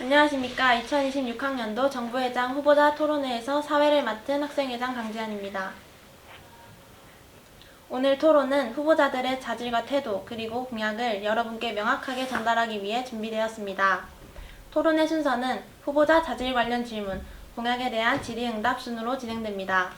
안녕하십니까. 2026학년도 정부회장 후보자 토론회에서 사회를 맡은 학생회장 강지연입니다. 오늘 토론은 후보자들의 자질과 태도 그리고 공약을 여러분께 명확하게 전달하기 위해 준비되었습니다. 토론회 순서는 후보자 자질 관련 질문, 공약에 대한 질의응답 순으로 진행됩니다.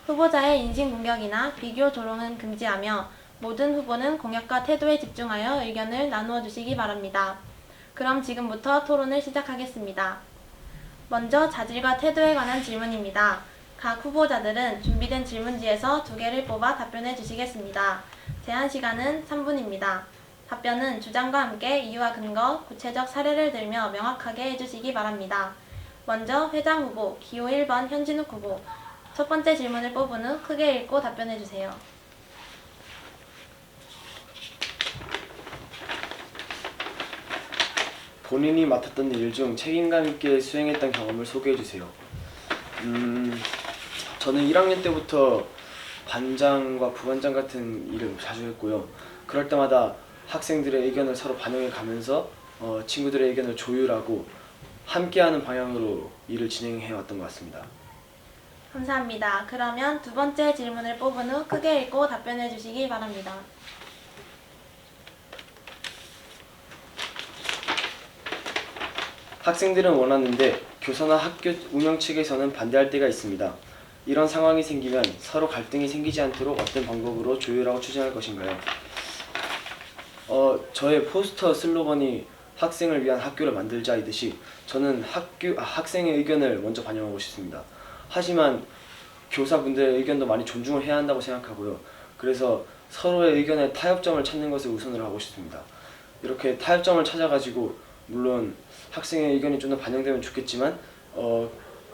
후보자의 인신공격이나 비교 조롱은 금지하며 모든 후보는 공약과 태도에 집중하여 의견을 나누어 주시기 바랍니다. 그럼 지금부터 토론을 시작하겠습니다. 먼저 자질과 태도에 관한 질문입니다. 각 후보자들은 준비된 질문지에서 2개를 뽑아 답변해 주시겠습니다. 제한 시간은 3분입니다. 답변은 주장과 함께 이유와 근거, 구체적 사례를 들며 명확하게 해주시기 바랍니다. 먼저 회장 후보, 기호 1번 현진욱 후보, 첫 번째 질문을 뽑은 후 크게 읽고 답변해 주세요. 본인이 맡았던 일 중 책임감 있게 수행했던 경험을 소개해 주세요. 저는 1학년 때부터 반장과 부반장 같은 일을 자주 했고요. 그럴 때마다 학생들의 의견을 서로 반영해 가면서 친구들의 의견을 조율하고 함께하는 방향으로 일을 진행해 왔던 것 같습니다. 감사합니다. 그러면 두 번째 질문을 뽑은 후 크게 읽고 답변해 주시기 바랍니다. 학생들은 원하는데 교사나 학교 운영 측에서는 반대할 때가 있습니다. 이런 상황이 생기면 서로 갈등이 생기지 않도록 어떤 방법으로 조율하고 추진할 것인가요? 저의 포스터 슬로건이 학생을 위한 학교를 만들자이듯이 저는 학생의 의견을 먼저 반영하고 싶습니다. 하지만 교사분들의 의견도 많이 존중을 해야 한다고 생각하고요. 그래서 서로의 의견의 타협점을 찾는 것을 우선으로 하고 싶습니다. 이렇게 타협점을 찾아가지고 물론 학생의 의견이 좀 더 반영되면 좋겠지만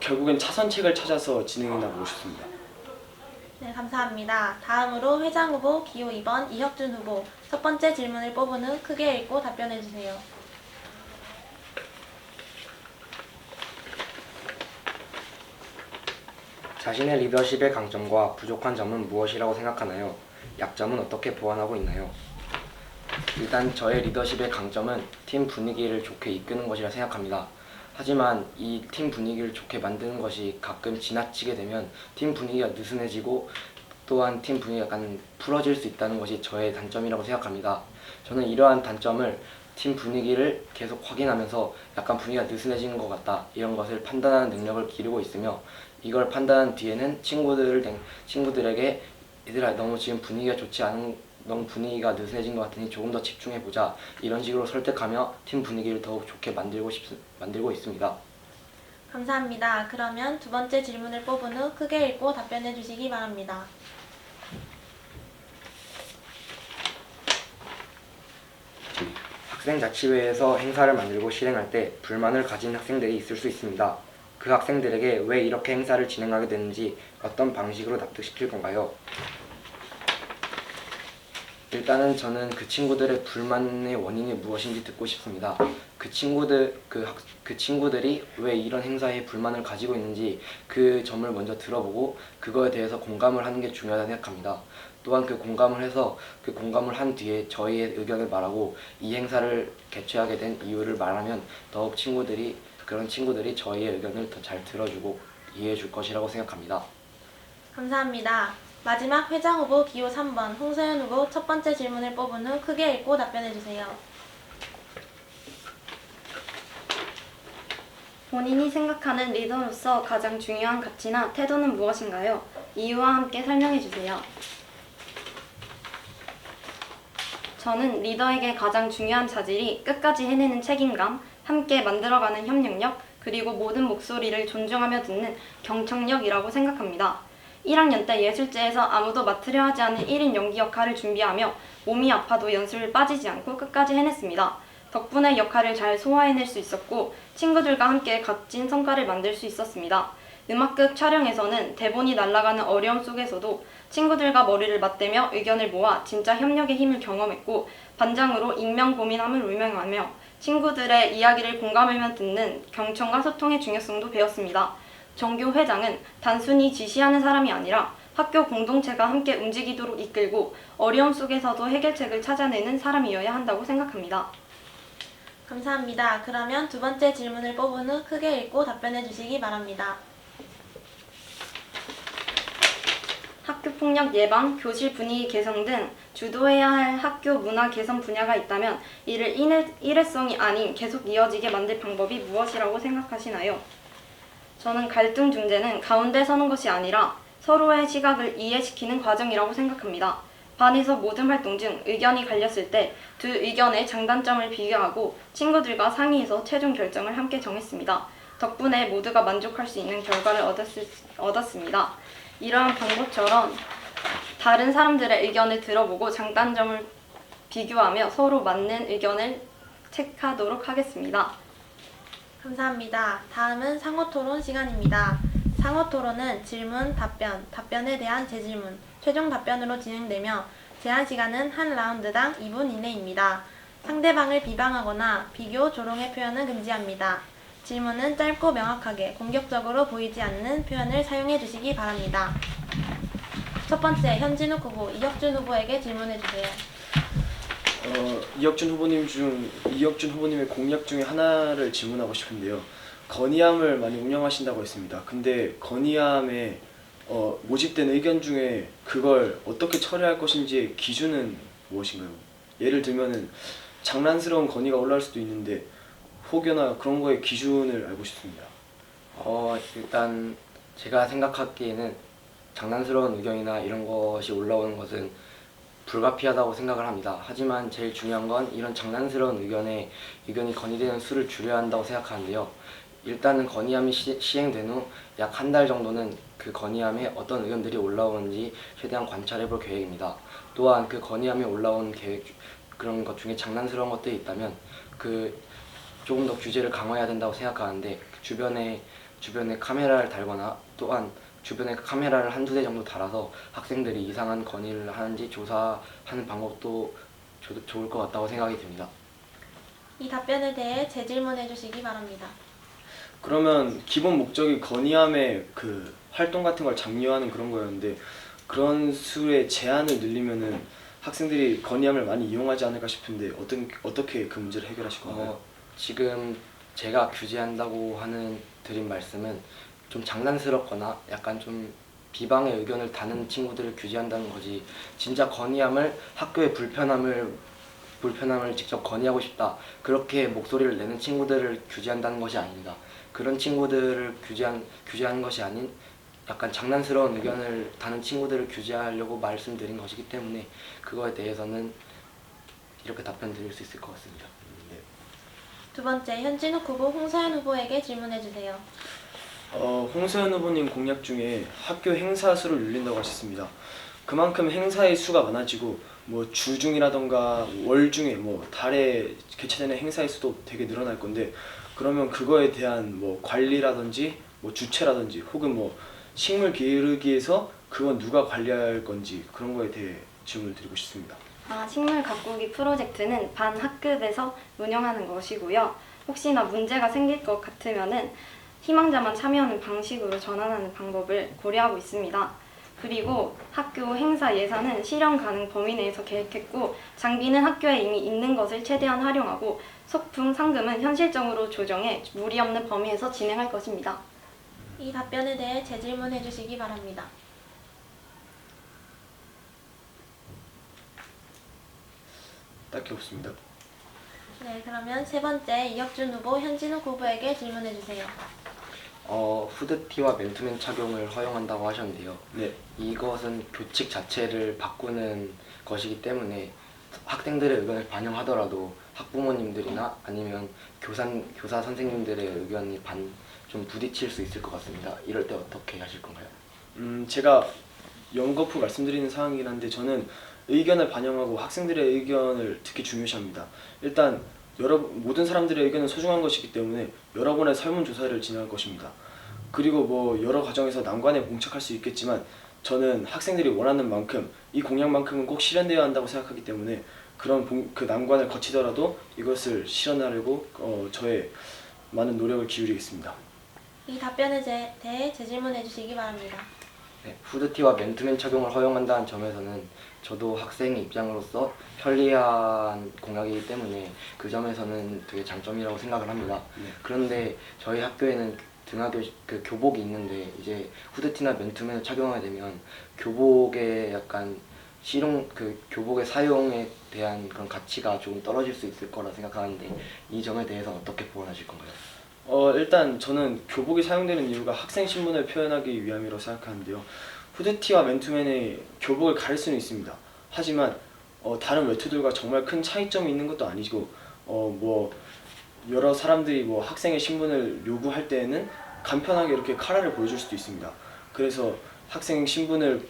결국엔 차선책을 찾아서 진행해 나가고 싶습니다. 네, 감사합니다. 다음으로 회장 후보 기호 2번 이혁준 후보, 첫 번째 질문을 뽑은 후 크게 읽고 답변해 주세요. 자신의 리더십의 강점과 부족한 점은 무엇이라고 생각하나요? 약점은 어떻게 보완하고 있나요? 일단 저의 리더십의 강점은 팀 분위기를 좋게 이끄는 것이라 생각합니다. 하지만 이 팀 분위기를 좋게 만드는 것이 가끔 지나치게 되면 팀 분위기가 느슨해지고 또한 팀 분위기가 약간 풀어질 수 있다는 것이 저의 단점이라고 생각합니다. 저는 이러한 단점을 팀 분위기를 계속 확인하면서 약간 분위기가 느슨해지는 것 같다 이런 것을 판단하는 능력을 기르고 있으며 이걸 판단한 뒤에는 친구들에게 얘들아 너무 지금 분위기가 좋지 않은 너무 분위기가 느슨해진 것 같으니 조금 더 집중해보자 이런 식으로 설득하며 팀 분위기를 더욱 좋게 만들고 있습니다. 감사합니다. 그러면 두 번째 질문을 뽑은 후 크게 읽고 답변해 주시기 바랍니다. 학생자치회에서 행사를 만들고 실행할 때 불만을 가진 학생들이 있을 수 있습니다. 그 학생들에게 왜 이렇게 행사를 진행하게 되는지 어떤 방식으로 납득시킬 건가요? 일단은 저는 그 친구들의 불만의 원인이 무엇인지 듣고 싶습니다. 그 친구들이 왜 이런 행사에 불만을 가지고 있는지 그 점을 먼저 들어보고 그거에 대해서 공감을 하는 게 중요하다고 생각합니다. 또한 그 공감을 한 뒤에 저희의 의견을 말하고 이 행사를 개최하게 된 이유를 말하면 더욱 그런 친구들이 저희의 의견을 더 잘 들어주고 이해해 줄 것이라고 생각합니다. 감사합니다. 마지막 회장 후보 기호 3번 홍서연 후보 첫 번째 질문을 뽑은 후 크게 읽고 답변해 주세요. 본인이 생각하는 리더로서 가장 중요한 가치나 태도는 무엇인가요? 이유와 함께 설명해 주세요. 저는 리더에게 가장 중요한 자질이 끝까지 해내는 책임감, 함께 만들어가는 협력력, 그리고 모든 목소리를 존중하며 듣는 경청력이라고 생각합니다. 1학년 때 예술제에서 아무도 맡으려 하지 않은 1인 연기 역할을 준비하며 몸이 아파도 연습을 빠지지 않고 끝까지 해냈습니다. 덕분에 역할을 잘 소화해낼 수 있었고 친구들과 함께 값진 성과를 만들 수 있었습니다. 음악극 촬영에서는 대본이 날아가는 어려움 속에서도 친구들과 머리를 맞대며 의견을 모아 진짜 협력의 힘을 경험했고 반장으로 익명 고민함을 울명하며 친구들의 이야기를 공감하며 듣는 경청과 소통의 중요성도 배웠습니다. 정교 회장은 단순히 지시하는 사람이 아니라 학교 공동체가 함께 움직이도록 이끌고 어려움 속에서도 해결책을 찾아내는 사람이어야 한다고 생각합니다. 감사합니다. 그러면 두 번째 질문을 뽑은 후 크게 읽고 답변해 주시기 바랍니다. 학교폭력 예방, 교실 분위기 개선 등 주도해야 할 학교 문화 개선 분야가 있다면 이를 일회성이 아닌 계속 이어지게 만들 방법이 무엇이라고 생각하시나요? 저는 갈등 중재는 가운데 서는 것이 아니라 서로의 시각을 이해시키는 과정이라고 생각합니다. 반에서 모든 활동 중 의견이 갈렸을 때 두 의견의 장단점을 비교하고 친구들과 상의해서 최종 결정을 함께 정했습니다. 덕분에 모두가 만족할 수 있는 결과를 얻었습니다. 이러한 방법처럼 다른 사람들의 의견을 들어보고 장단점을 비교하며 서로 맞는 의견을 체크하도록 하겠습니다. 감사합니다. 다음은 상호토론 시간입니다. 상호토론은 질문, 답변, 답변에 대한 재질문, 최종 답변으로 진행되며 제한 시간은 한 라운드당 2분 이내입니다. 상대방을 비방하거나 비교, 조롱의 표현은 금지합니다. 질문은 짧고 명확하게 공격적으로 보이지 않는 표현을 사용해 주시기 바랍니다. 첫 번째, 현진욱 후보, 이혁준 후보에게 질문해 주세요. 이혁준 후보님의 공약 중에 하나를 질문하고 싶은데요. 건의함을 많이 운영하신다고 했습니다. 근데 건의함에 모집된 의견 중에 그걸 어떻게 처리할 것인지의 기준은 무엇인가요? 예를 들면은 장난스러운 건의가 올라올 수도 있는데 혹여나 그런 거의 기준을 알고 싶습니다. 일단 제가 생각하기에는 장난스러운 의견이나 이런 것이 올라오는 것은 불가피하다고 생각을 합니다. 하지만 제일 중요한 건 이런 장난스러운 의견이 건의되는 수를 줄여야 한다고 생각하는데요. 일단은 건의함이 시행된 후 약 한 달 정도는 그 건의함에 어떤 의견들이 올라오는지 최대한 관찰해 볼 계획입니다. 또한 그 건의함에 올라온 그런 것 중에 장난스러운 것들이 있다면 조금 더 규제를 강화해야 된다고 생각하는데 주변에 카메라를 달거나 또한 주변에 카메라를 한두 대 정도 달아서 학생들이 이상한 건의를 하는지 조사하는 방법도 좋을 것 같다고 생각이 듭니다. 이 답변에 대해 재질문해 주시기 바랍니다. 그러면 기본 목적이 건의함의 그 활동 같은 걸 장려하는 그런 거였는데 그런 수의 제한을 늘리면은 학생들이 건의함을 많이 이용하지 않을까 싶은데 어떻게 그 문제를 해결하실 건가요? 지금 제가 규제한다고 드린 말씀은 좀 장난스럽거나 약간 좀 비방의 의견을 다는 친구들을 규제한다는 거지, 진짜 건의함을 학교의 불편함을 직접 건의하고 싶다 그렇게 목소리를 내는 친구들을 규제한다는 것이 아닙니다. 그런 친구들을 규제하는 것이 아닌 약간 장난스러운 의견을 다는 친구들을 규제하려고 말씀드린 것이기 때문에 그거에 대해서는 이렇게 답변 드릴 수 있을 것 같습니다. 네. 두 번째, 현진욱 후보, 홍서연 후보에게 질문해 주세요. 홍서연 후보님 공약 중에 학교 행사 수를 늘린다고 하셨습니다. 그만큼 행사의 수가 많아지고 뭐 주중이라던가 월중에 뭐 달에 개최되는 행사의 수도 되게 늘어날 건데 그러면 그거에 대한 뭐 관리라든지 뭐 주최라든지 혹은 뭐 식물 기르기에서 그건 누가 관리할 건지 그런 거에 대해 질문을 드리고 싶습니다. 식물 가꾸기 프로젝트는 반 학급에서 운영하는 것이고요. 혹시나 문제가 생길 것 같으면은 희망자만 참여하는 방식으로 전환하는 방법을 고려하고 있습니다. 그리고 학교 행사 예산은 실현 가능 범위 내에서 계획했고 장비는 학교에 이미 있는 것을 최대한 활용하고 소품, 상금은 현실적으로 조정해 무리 없는 범위에서 진행할 것입니다. 이 답변에 대해 재질문해 주시기 바랍니다. 딱히 없습니다. 네, 그러면 세 번째, 이혁준 후보, 현진욱 후보에게 질문해 주세요. 후드티와 맨투맨 착용을 허용한다고 하셨는데요. 네. 이것은 교칙 자체를 바꾸는 것이기 때문에 학생들의 의견을 반영하더라도 학부모님들이나 아니면 교사 선생님들의 의견이 좀 부딪힐 수 있을 것 같습니다. 이럴 때 어떻게 하실 건가요? 제가 연거푸 말씀드리는 상황이긴 한데 저는 의견을 반영하고 학생들의 의견을 특히 중요시합니다. 일단 모든 사람들의 의견은 소중한 것이기 때문에 여러 번의 설문조사를 진행할 것입니다. 그리고 뭐 여러 과정에서 난관에 봉착할 수 있겠지만 저는 학생들이 원하는 만큼 이 공약만큼은 꼭 실현되어야 한다고 생각하기 때문에 그 난관을 거치더라도 이것을 실현하려고 저의 많은 노력을 기울이겠습니다. 이 답변에 대해 재질문해 주시기 바랍니다. 네, 후드티와 맨투맨 착용을 허용한다는 점에서는 저도 학생의 입장으로서 편리한 공약이기 때문에 그 점에서는 되게 장점이라고 생각을 합니다. 네. 그런데 저희 학교에는 등하교 그 교복이 있는데 이제 후드티나 맨투맨을 착용하게 되면 교복의 약간 실용 그 교복의 사용에 대한 그런 가치가 조금 떨어질 수 있을 거라 생각하는데 이 점에 대해서 어떻게 보완하실 건가요? 일단 저는 교복이 사용되는 이유가 학생 신분을 표현하기 위함이라고 생각하는데요. 후드티와 맨투맨의 교복을 가릴 수는 있습니다. 하지만 다른 외투들과 정말 큰 차이점이 있는 것도 아니고 뭐 여러 사람들이 뭐 학생의 신분을 요구할 때에는 간편하게 이렇게 카라를 보여줄 수도 있습니다. 그래서 학생 신분을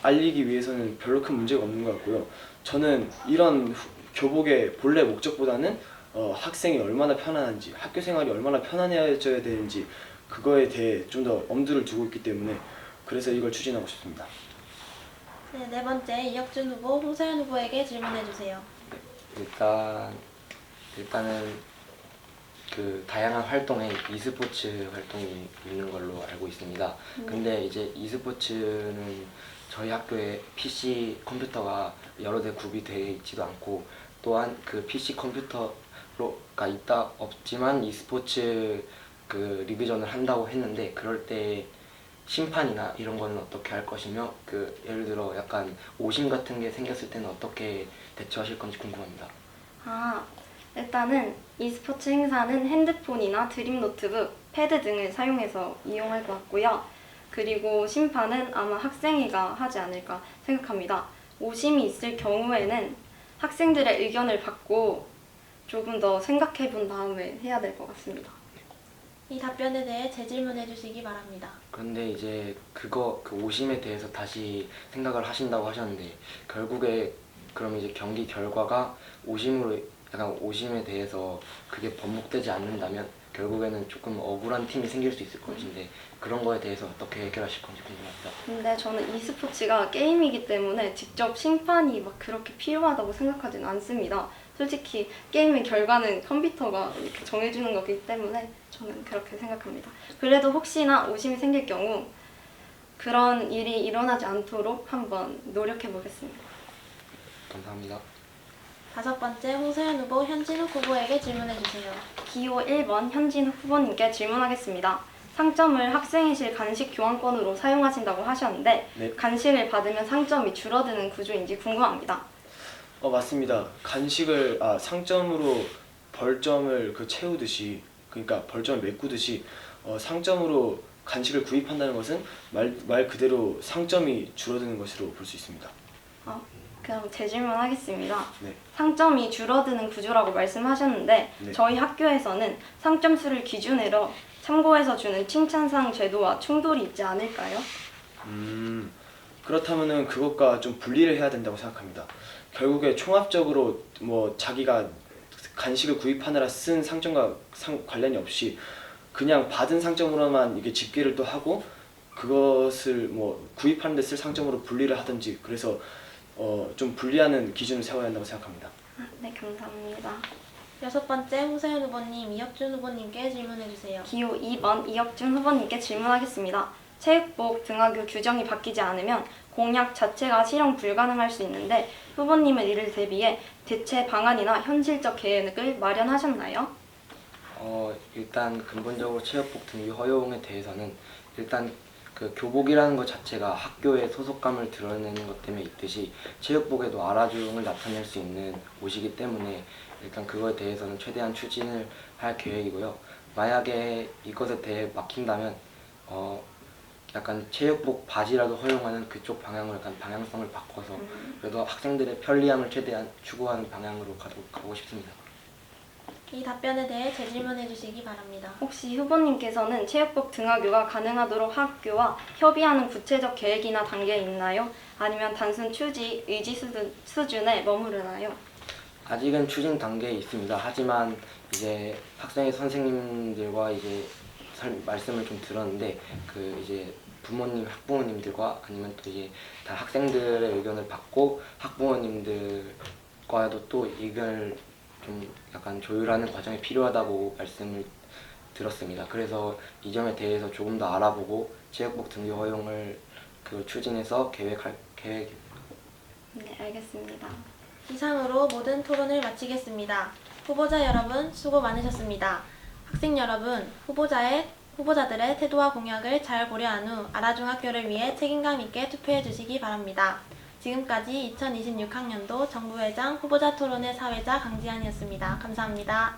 알리기 위해서는 별로 큰 문제가 없는 것 같고요. 저는 이런 교복의 본래 목적보다는 학생이 얼마나 편안한지, 학교 생활이 얼마나 편안해져야 되는지 그거에 대해 좀 더 엄두를 두고 있기 때문에 그래서 이걸 추진하고 싶습니다. 네, 네 번째 이혁준 후보, 홍서연 후보에게 질문해 주세요. 일단은 그 다양한 활동에 e스포츠 활동이 있는 걸로 알고 있습니다. 근데 이제 e스포츠는 저희 학교에 PC 컴퓨터가 여러 대 구비되어 있지도 않고 또한 그 PC 컴퓨터가 있다 없지만 e스포츠 그 리그전을 한다고 했는데 그럴 때 심판이나 이런 거는 어떻게 할 것이며 그 예를 들어 약간 오심 같은 게 생겼을 때는 어떻게 대처하실 건지 궁금합니다. 일단은 e스포츠 행사는 핸드폰이나 드림 노트북, 패드 등을 사용해서 이용할 것 같고요. 그리고 심판은 아마 학생회가 하지 않을까 생각합니다. 오심이 있을 경우에는 학생들의 의견을 받고 조금 더 생각해 본 다음에 해야 될 것 같습니다. 이 답변에 대해 재질문해 주시기 바랍니다. 그런데 이제 그 오심에 대해서 다시 생각을 하신다고 하셨는데 결국에 그럼 이제 경기 결과가 오심에 대해서 그게 번복되지 않는다면 결국에는 조금 억울한 팀이 생길 수 있을 것인데 그런 거에 대해서 어떻게 해결하실 건지 궁금합니다. 근데 저는 e스포츠가 게임이기 때문에 직접 심판이 막 그렇게 필요하다고 생각하지는 않습니다. 솔직히 게임의 결과는 컴퓨터가 이렇게 정해주는 거기 때문에 저는 그렇게 생각합니다. 그래도 혹시나 오심이 생길 경우 그런 일이 일어나지 않도록 한번 노력해 보겠습니다. 감사합니다. 다섯 번째 홍서연 후보, 현진욱 후보에게 질문해 주세요. 기호 1번 현진욱 후보님께 질문하겠습니다. 상점을 학생회실 간식 교환권으로 사용하신다고 하셨는데 네. 간식을 받으면 상점이 줄어드는 구조인지 궁금합니다. 맞습니다. 간식을 상점으로 벌점을 채우듯이 그러니까 벌점을 메꾸듯이 상점으로 간식을 구입한다는 것은 말 그대로 상점이 줄어드는 것으로 볼 수 있습니다. 그럼 제 질문하겠습니다. 네. 상점이 줄어드는 구조라고 말씀하셨는데 네. 저희 학교에서는 상점 수를 기준으로 참고해서 주는 칭찬상 제도와 충돌이 있지 않을까요? 그렇다면은 그것과 좀 분리를 해야 된다고 생각합니다. 결국에 총합적으로 뭐 자기가 간식을 구입하느라 쓴 상점과 관련이 없이 그냥 받은 상점으로만 이게 집계를 또 하고 그것을 뭐 구입하는 데 쓸 상점으로 분리를 하든지 그래서 좀 분리하는 기준을 세워야 한다고 생각합니다. 네, 감사합니다. 여섯 번째 홍서연 후보님, 이혁준 후보님께 질문해 주세요. 기호 2번 이혁준 후보님께 질문하겠습니다. 체육복 등하교 규정이 바뀌지 않으면 공약 자체가 실현 불가능할 수 있는데 후보님은 이를 대비해 대체 방안이나 현실적 계획을 마련하셨나요? 일단 근본적으로 체육복 등교 허용에 대해서는 일단 그 교복이라는 것 자체가 학교의 소속감을 드러내는 것 때문에 있듯이 체육복에도 알아중을 나타낼 수 있는 옷이기 때문에 일단 그거에 대해서는 최대한 추진을 할 계획이고요. 만약에 이것에 대해 막힌다면 약간 체육복 바지라도 허용하는 그쪽 방향으로 약간 방향성을 바꿔서 그래도 학생들의 편리함을 최대한 추구하는 방향으로 가고 싶습니다. 이 답변에 대해 재질문해 주시기 바랍니다. 혹시 후보님께서는 체육복 등하교가 가능하도록 학교와 협의하는 구체적 계획이나 단계 있나요? 아니면 단순 추지, 의지 수준에 머무르나요? 아직은 추진 단계에 있습니다. 하지만 이제 학생의 선생님들과 이제 말씀을 좀 들었는데 그 이제 학부모님들과 아니면 또 이제 다 학생들의 의견을 받고 학부모님들과도 또 의견을 좀 약간 조율하는 과정이 필요하다고 말씀을 들었습니다. 그래서 이 점에 대해서 조금 더 알아보고 체육복 등교 허용을 그 추진해서 계획입니다. 네, 알겠습니다. 이상으로 모든 토론을 마치겠습니다. 후보자 여러분 수고 많으셨습니다. 학생 여러분, 후보자들의 태도와 공약을 잘 고려한 후 아라중학교를 위해 책임감 있게 투표해 주시기 바랍니다. 지금까지 2026학년도 정부회장 후보자 토론회 사회자 강지연이었습니다. 감사합니다.